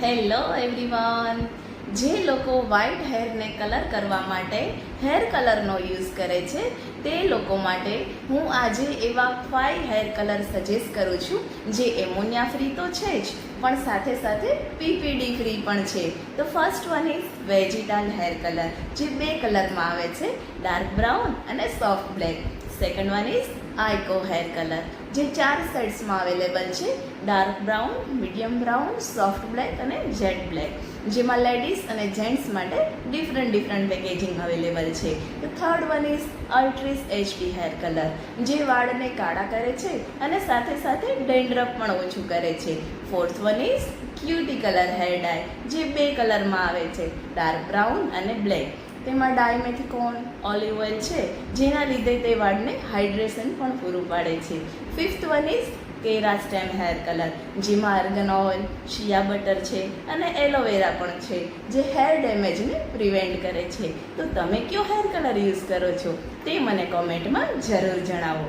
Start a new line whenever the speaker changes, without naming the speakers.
Hello everyone, જે લોકો white હેરને colour કરવા માટે હેર કલરનો યુઝ કરે છે તે લોકો માટે હું આજે એવા 5 હેર કલર સજેસ્ટ કરું છું જે એમોનિયા ફ્રી તો છે જ પણ સાથે સાથે પીપીડી ફ્રી પણ છે. તો first one is vegetal hair colour, જે 2 કલરમાં આવે છે, ડાર્ક બ્રાઉન અને soft black. Second one is Aiko hair colour, જે 4 શેડ્સમાં અવેલેબલ છે, dark brown, medium brown, soft black અને જેટ બ્લેક, જેમાં લેડીઝ અને જેન્ટ્સ માટે ડિફરન્ટ પેકેજિંગ અવેલેબલ છે. તો થર્ડ વન ઇઝ અલ્ટ્રીસ એચડી હેર કલર, જે વાળને કાળા કરે છે અને સાથે સાથે ડેન્ડ્રફ પણ ઓછું કરે છે. Fourth one is cutie colour hair dye, જે 2 કલરમાં આવે છે, ડાર્ક બ્રાઉન અને બ્લેક. તેમાં ડાયમેથિકોન ઓલિવ ઓઇલ છે, જેના લીધે તે વાળને હાઇડ્રેશન પણ પૂરું પાડે છે. Fifth one is Kera stem hair colour, જેમાં આર્ગન ઓઇલ, શિયા બટર છે અને એલોવેરા પણ છે, જે હેર ડેમેજને પ્રિવેન્ટ કરે છે. તો તમે કયો હેર કલર યુઝ કરો છો તે મને કોમેન્ટમાં જરૂર જણાવો.